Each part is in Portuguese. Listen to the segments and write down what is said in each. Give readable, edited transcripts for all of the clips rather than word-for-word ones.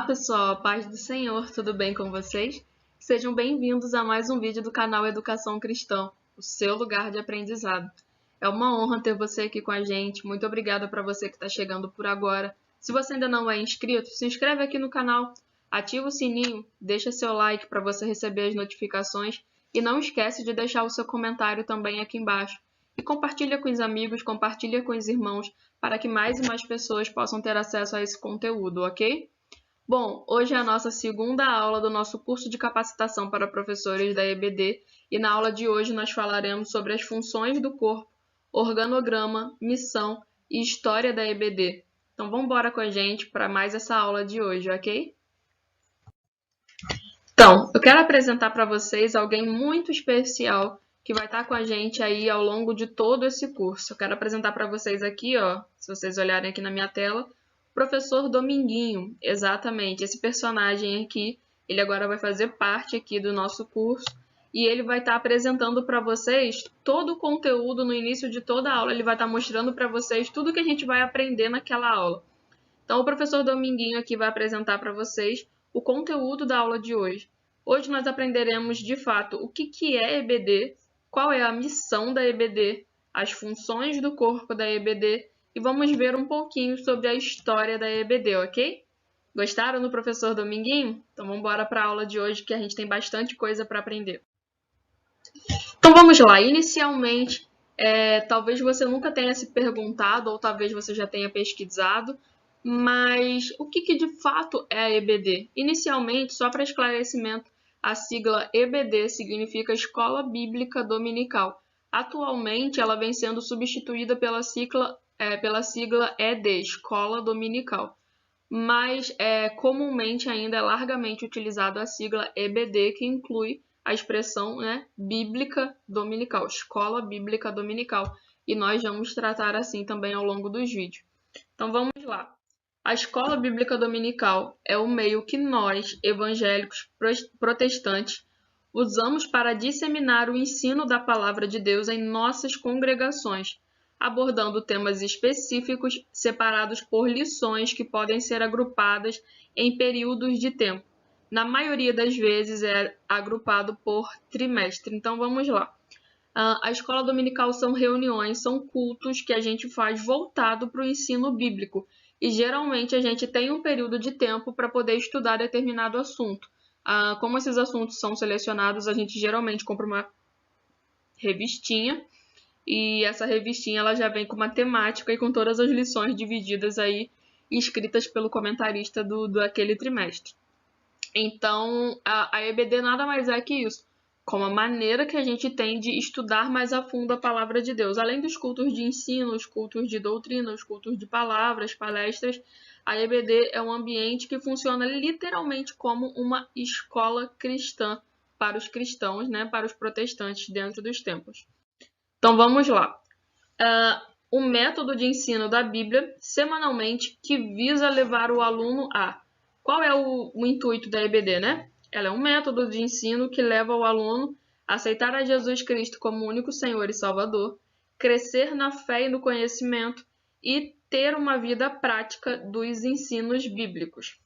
pessoal, a paz do Senhor, tudo bem com vocês? Sejam bem-vindos a mais um vídeo do canal Educação Cristã, o seu lugar de aprendizado. É uma honra ter você aqui com a gente, muito obrigada para você que está chegando por agora. Se você ainda não é inscrito, se inscreve aqui no canal, ativa o sininho, deixa seu like para você receber as notificações e não esquece de deixar o seu comentário também aqui embaixo. E compartilha com os amigos, compartilha com os irmãos, para que mais e mais pessoas possam ter acesso a esse conteúdo, ok? Bom, hoje é a nossa segunda aula do nosso curso de capacitação para professores da EBD e na aula de hoje nós falaremos sobre as funções do corpo, organograma, missão e história da EBD. Então vamos embora com a gente para mais essa aula de hoje, ok? Então, eu quero apresentar para vocês alguém muito especial que vai estar com a gente aí ao longo de todo esse curso. Eu quero apresentar para vocês aqui, ó, se vocês olharem aqui na minha tela, Professor Dominguinho, exatamente, esse personagem aqui, ele agora vai fazer parte aqui do nosso curso e ele vai estar apresentando para vocês todo o conteúdo no início de toda a aula, ele vai estar mostrando para vocês tudo que a gente vai aprender naquela aula. Então, o professor Dominguinho aqui vai apresentar para vocês o conteúdo da aula de hoje. Hoje nós aprenderemos, de fato, o que é EBD, qual é a missão da EBD, as funções do corpo da EBD, e vamos ver um pouquinho sobre a história da EBD, ok? Gostaram do professor Dominguinho? Então vamos embora para a aula de hoje que a gente tem bastante coisa para aprender. Então vamos lá, inicialmente, talvez você nunca tenha se perguntado ou talvez você já tenha pesquisado, mas o que de fato é a EBD? Inicialmente, só para esclarecimento, a sigla EBD significa Escola Bíblica Dominical. Atualmente, ela vem sendo substituída pela sigla ED, Escola Dominical. Mas comumente ainda é largamente utilizada a sigla EBD, que inclui a expressão, né, Bíblica Dominical, Escola Bíblica Dominical. E nós vamos tratar assim também ao longo dos vídeos. Então vamos lá. A Escola Bíblica Dominical é o meio que nós, evangélicos protestantes, usamos para disseminar o ensino da Palavra de Deus em nossas congregações, abordando temas específicos separados por lições que podem ser agrupadas em períodos de tempo. Na maioria das vezes é agrupado por trimestre. Então vamos lá. A escola dominical são reuniões, são cultos que a gente faz voltado para o ensino bíblico. E geralmente a gente tem um período de tempo para poder estudar determinado assunto. Como esses assuntos são selecionados, a gente geralmente compra uma revistinha. E essa revistinha ela já vem com uma temática e com todas as lições divididas aí, escritas pelo comentarista daquele trimestre. Então, a EBD nada mais é que isso, como a maneira que a gente tem de estudar mais a fundo a palavra de Deus. Além dos cultos de ensino, os cultos de doutrina, os cultos de palavras, palestras, a EBD é um ambiente que funciona literalmente como uma escola cristã para os cristãos, né, para os protestantes dentro dos templos. Então vamos lá. O método de ensino da Bíblia, semanalmente, que visa levar o aluno a... Qual é o intuito da EBD, né? Ela é um método de ensino que leva o aluno a aceitar a Jesus Cristo como único Senhor e Salvador, crescer na fé e no conhecimento e ter uma vida prática dos ensinos bíblicos.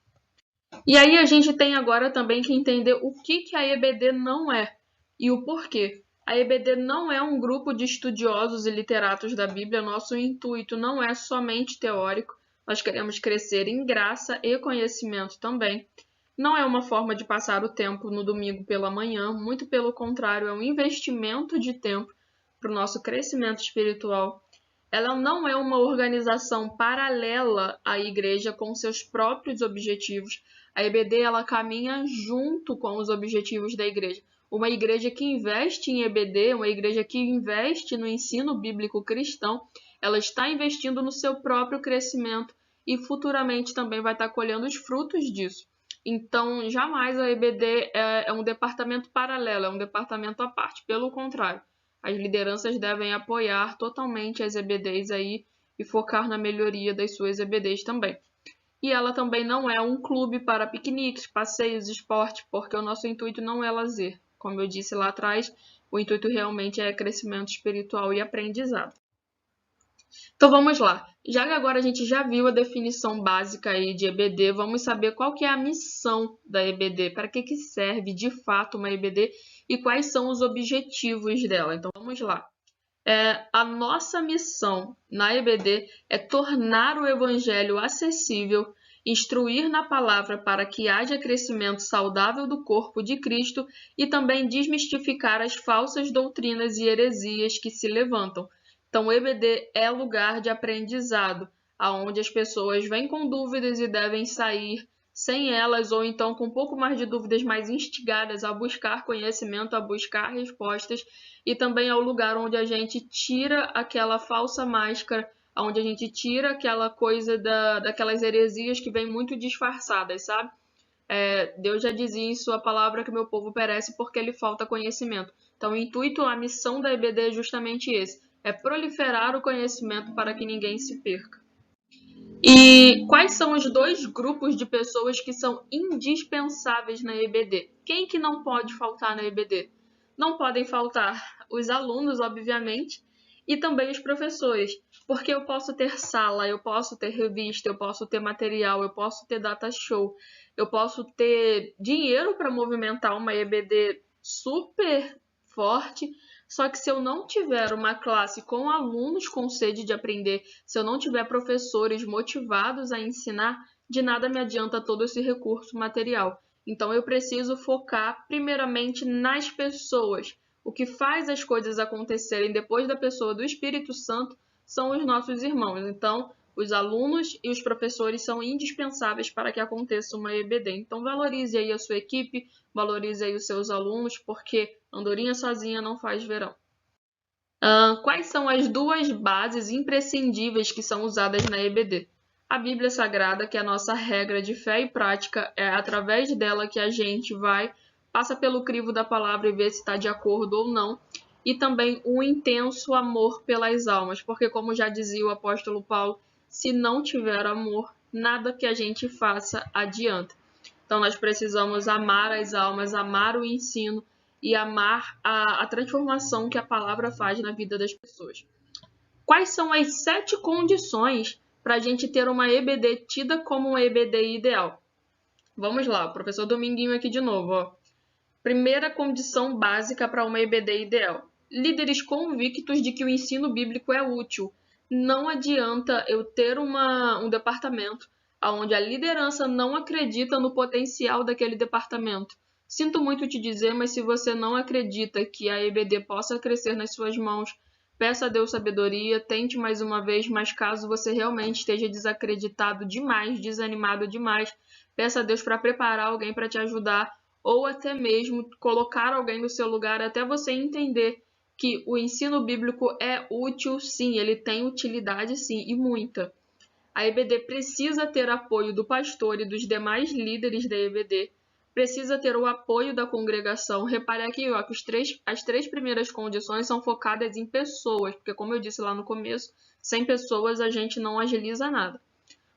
E aí a gente tem agora também que entender o que a EBD não é e o porquê. A EBD não é um grupo de estudiosos e literatos da Bíblia. Nosso intuito não é somente teórico. Nós queremos crescer em graça e conhecimento também. Não é uma forma de passar o tempo no domingo pela manhã. Muito pelo contrário, é um investimento de tempo para o nosso crescimento espiritual. Ela não é uma organização paralela à igreja com seus próprios objetivos. A EBD ela caminha junto com os objetivos da igreja. Uma igreja que investe em EBD, uma igreja que investe no ensino bíblico cristão, ela está investindo no seu próprio crescimento e futuramente também vai estar colhendo os frutos disso. Então, jamais a EBD é um departamento paralelo, é um departamento à parte. Pelo contrário, as lideranças devem apoiar totalmente as EBDs aí e focar na melhoria das suas EBDs também. E ela também não é um clube para piqueniques, passeios, esporte, porque o nosso intuito não é lazer. Como eu disse lá atrás, o intuito realmente é crescimento espiritual e aprendizado. Então vamos lá. Já que agora a gente já viu a definição básica aí de EBD, vamos saber qual que é a missão da EBD, para que serve de fato uma EBD e quais são os objetivos dela. Então vamos lá. A nossa missão na EBD é tornar o Evangelho acessível, instruir na palavra para que haja crescimento saudável do corpo de Cristo e também desmistificar as falsas doutrinas e heresias que se levantam. Então, o EBD é lugar de aprendizado, aonde as pessoas vêm com dúvidas e devem sair sem elas, ou então com um pouco mais de dúvidas, mais instigadas a buscar conhecimento, a buscar respostas, e também é o lugar onde a gente tira aquela falsa máscara, onde a gente tira aquela coisa daquelas heresias que vêm muito disfarçadas, sabe? Deus já dizia em sua palavra que meu povo perece porque lhe falta conhecimento. Então, o intuito, a missão da EBD é justamente esse, é proliferar o conhecimento para que ninguém se perca. E quais são os dois grupos de pessoas que são indispensáveis na EBD? Quem que não pode faltar na EBD? Não podem faltar os alunos, obviamente, e também os professores, porque eu posso ter sala, eu posso ter revista, eu posso ter material, eu posso ter data show, eu posso ter dinheiro para movimentar uma EBD super forte, só que se eu não tiver uma classe com alunos com sede de aprender, se eu não tiver professores motivados a ensinar, de nada me adianta todo esse recurso material. Então eu preciso focar primeiramente nas pessoas. O que faz as coisas acontecerem depois da pessoa do Espírito Santo são os nossos irmãos. Então, os alunos e os professores são indispensáveis para que aconteça uma EBD. Então, valorize aí a sua equipe, valorize aí os seus alunos, porque andorinha sozinha não faz verão. Quais são as duas bases imprescindíveis que são usadas na EBD? A Bíblia Sagrada, que é a nossa regra de fé e prática, é através dela que a gente passa pelo crivo da palavra e vê se está de acordo ou não. E também o intenso amor pelas almas, porque como já dizia o apóstolo Paulo, se não tiver amor, nada que a gente faça adianta. Então nós precisamos amar as almas, amar o ensino e amar a transformação que a palavra faz na vida das pessoas. Quais são as 7 condições para a gente ter uma EBD tida como uma EBD ideal? Vamos lá, o professor Dominguinho aqui de novo. Ó. Primeira condição básica para uma EBD ideal. Líderes convictos de que o ensino bíblico é útil. Não adianta eu ter um departamento onde a liderança não acredita no potencial daquele departamento. Sinto muito te dizer, mas se você não acredita que a EBD possa crescer nas suas mãos, peça a Deus sabedoria, tente mais uma vez, mas caso você realmente esteja desacreditado demais, desanimado demais, peça a Deus para preparar alguém para te ajudar, ou até mesmo colocar alguém no seu lugar até você entender que o ensino bíblico é útil sim, ele tem utilidade sim, e muita. A EBD precisa ter apoio do pastor e dos demais líderes da EBD, precisa ter o apoio da congregação. Repare aqui ó, que as 3 primeiras condições são focadas em pessoas, porque como eu disse lá no começo, sem pessoas a gente não agiliza nada.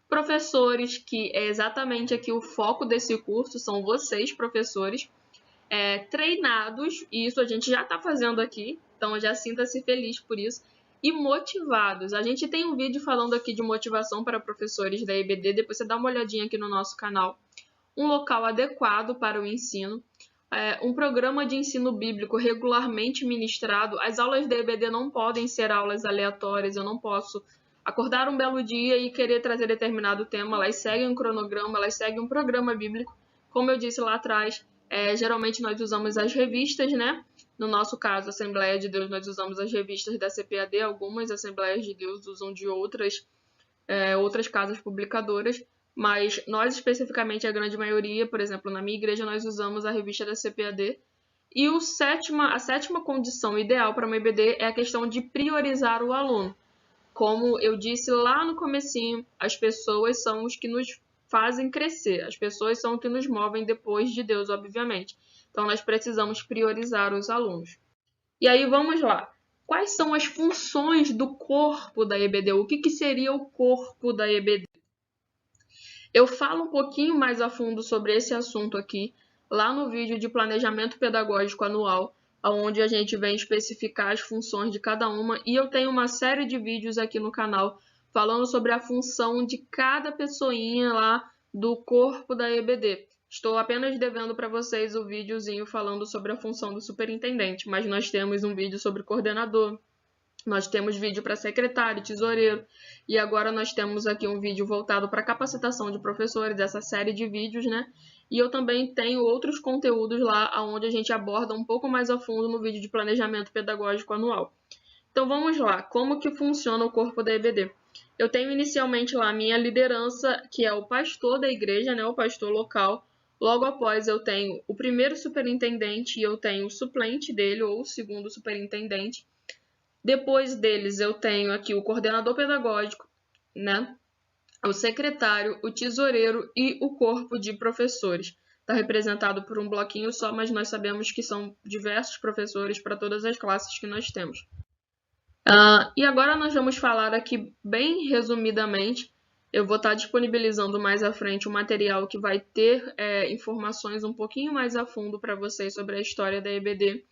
Professores, que é exatamente aqui o foco desse curso, são vocês, professores, treinados, e isso a gente já está fazendo aqui, então já sinta-se feliz por isso, e motivados. A gente tem um vídeo falando aqui de motivação para professores da EBD, depois você dá uma olhadinha aqui no nosso canal. Um local adequado para o ensino, um programa de ensino bíblico regularmente ministrado. As aulas da EBD não podem ser aulas aleatórias, eu não posso acordar um belo dia e querer trazer determinado tema, elas seguem um cronograma, elas seguem um programa bíblico. Como eu disse lá atrás, geralmente nós usamos as revistas, né? No nosso caso, Assembleia de Deus, nós usamos as revistas da CPAD, algumas Assembleias de Deus usam de outras casas publicadoras, mas nós especificamente, a grande maioria, por exemplo, na minha igreja, nós usamos a revista da CPAD. E a sétima condição ideal para uma EBD é a questão de priorizar o aluno. Como eu disse lá no comecinho, as pessoas são os que nos fazem crescer. As pessoas são os que nos movem depois de Deus, obviamente. Então, nós precisamos priorizar os alunos. E aí, vamos lá. Quais são as funções do corpo da EBD? O que seria o corpo da EBD? Eu falo um pouquinho mais a fundo sobre esse assunto aqui, lá no vídeo de planejamento pedagógico anual, onde a gente vem especificar as funções de cada uma, e eu tenho uma série de vídeos aqui no canal falando sobre a função de cada pessoinha lá do corpo da EBD. Estou apenas devendo para vocês o videozinho falando sobre a função do superintendente, mas nós temos um vídeo sobre coordenador, nós temos vídeo para secretário, tesoureiro, e agora nós temos aqui um vídeo voltado para capacitação de professores, essa série de vídeos, né? E eu também tenho outros conteúdos lá onde a gente aborda um pouco mais a fundo no vídeo de planejamento pedagógico anual. Então vamos lá, como que funciona o corpo da EBD? Eu tenho inicialmente lá a minha liderança, que é o pastor da igreja, né, o pastor local. Logo após eu tenho o primeiro superintendente e eu tenho o suplente dele, ou o segundo superintendente. Depois deles eu tenho aqui o coordenador pedagógico, né, o secretário, o tesoureiro e o corpo de professores. Está representado por um bloquinho só, mas nós sabemos que são diversos professores para todas as classes que nós temos. E agora nós vamos falar aqui bem resumidamente. Eu vou estar disponibilizando mais à frente um material que vai ter informações um pouquinho mais a fundo para vocês sobre a história da EBD,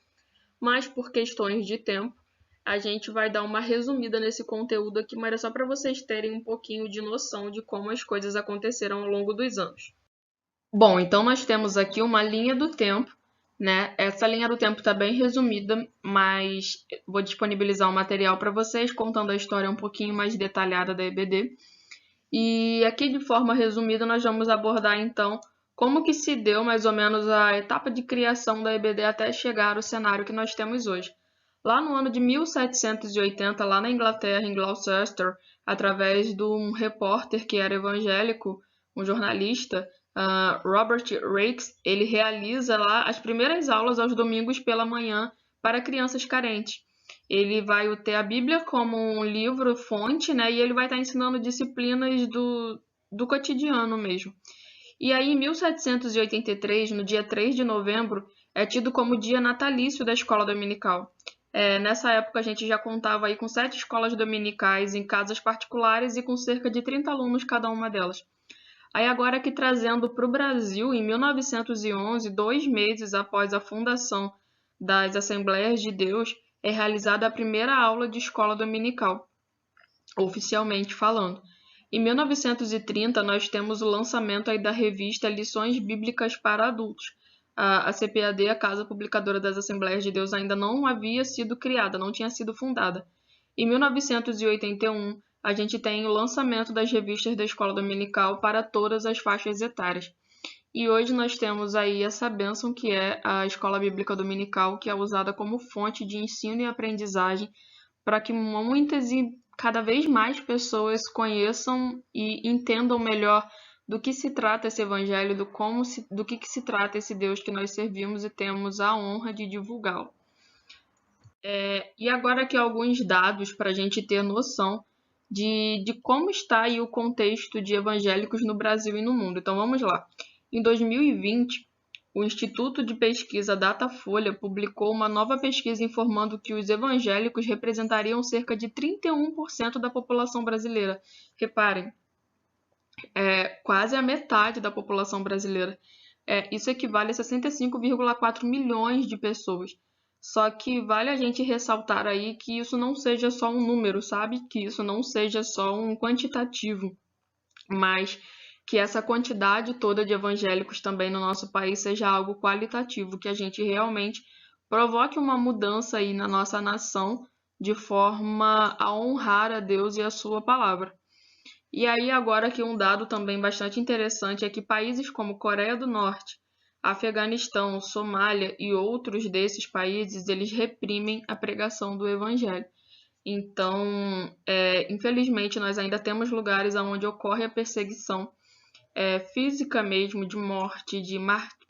mas por questões de tempo, a gente vai dar uma resumida nesse conteúdo aqui, mas é só para vocês terem um pouquinho de noção de como as coisas aconteceram ao longo dos anos. Bom, então nós temos aqui uma linha do tempo, né? Essa linha do tempo está bem resumida, mas vou disponibilizar um material para vocês contando a história um pouquinho mais detalhada da EBD. E aqui de forma resumida nós vamos abordar então como que se deu mais ou menos a etapa de criação da EBD até chegar ao cenário que nós temos hoje. Lá no ano de 1780, lá na Inglaterra, em Gloucester, através de um repórter que era evangélico, um jornalista, Robert Raikes, ele realiza lá as primeiras aulas aos domingos pela manhã para crianças carentes. Ele vai ter a Bíblia como um livro fonte, né? E ele vai estar ensinando disciplinas do cotidiano mesmo. E aí, em 1783, no dia 3 de novembro, é tido como dia natalício da escola dominical. Nessa época, a gente já contava aí com 7 escolas dominicais em casas particulares e com cerca de 30 alunos cada uma delas. Aí agora aqui trazendo para o Brasil, em 1911, 2 meses após a fundação das Assembleias de Deus, é realizada a primeira aula de escola dominical, oficialmente falando. Em 1930, nós temos o lançamento aí da revista Lições Bíblicas para Adultos. A CPAD, a Casa Publicadora das Assembleias de Deus, ainda não havia sido criada, não tinha sido fundada. Em 1981, a gente tem o lançamento das revistas da Escola Dominical para todas as faixas etárias. E hoje nós temos aí essa bênção que é a Escola Bíblica Dominical, que é usada como fonte de ensino e aprendizagem para que muitas e cada vez mais pessoas conheçam e entendam melhor do que se trata esse evangelho, do que se trata esse Deus que nós servimos e temos a honra de divulgá-lo. E agora aqui alguns dados para a gente ter noção de como está aí o contexto de evangélicos no Brasil e no mundo. Então vamos lá. Em 2020, o Instituto de Pesquisa Datafolha publicou uma nova pesquisa informando que os evangélicos representariam cerca de 31% da população brasileira. Reparem, quase a metade da população brasileira. Isso equivale a 65,4 milhões de pessoas. Só que vale a gente ressaltar aí que isso não seja só um número, sabe? Que isso não seja só um quantitativo, mas que essa quantidade toda de evangélicos também no nosso país seja algo qualitativo, que a gente realmente provoque uma mudança aí na nossa nação de forma a honrar a Deus e a sua palavra. E aí agora aqui um dado também bastante interessante é que países como Coreia do Norte, Afeganistão, Somália e outros desses países, eles reprimem a pregação do evangelho. Então, infelizmente, nós ainda temos lugares onde ocorre a perseguição física mesmo, de morte, de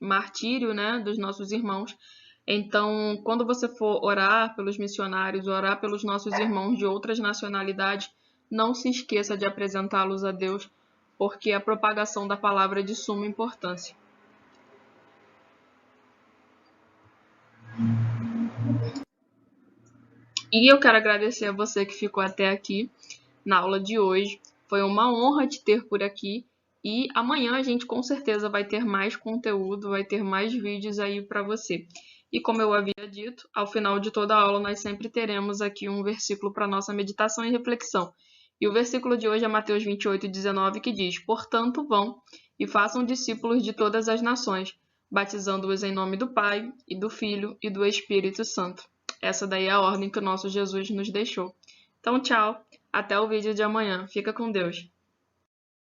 martírio, né, dos nossos irmãos. Então, quando você for orar pelos missionários, orar pelos nossos irmãos de outras nacionalidades, não se esqueça de apresentá-los a Deus, porque a propagação da palavra é de suma importância. E eu quero agradecer a você que ficou até aqui na aula de hoje. Foi uma honra te ter por aqui. E amanhã a gente com certeza vai ter mais conteúdo, vai ter mais vídeos aí para você. E como eu havia dito, ao final de toda a aula nós sempre teremos aqui um versículo para nossa meditação e reflexão. E o versículo de hoje é Mateus 28:19, que diz: Portanto, vão e façam discípulos de todas as nações, batizando-os em nome do Pai, e do Filho e do Espírito Santo. Essa daí é a ordem que o nosso Jesus nos deixou. Então, tchau, até o vídeo de amanhã. Fica com Deus.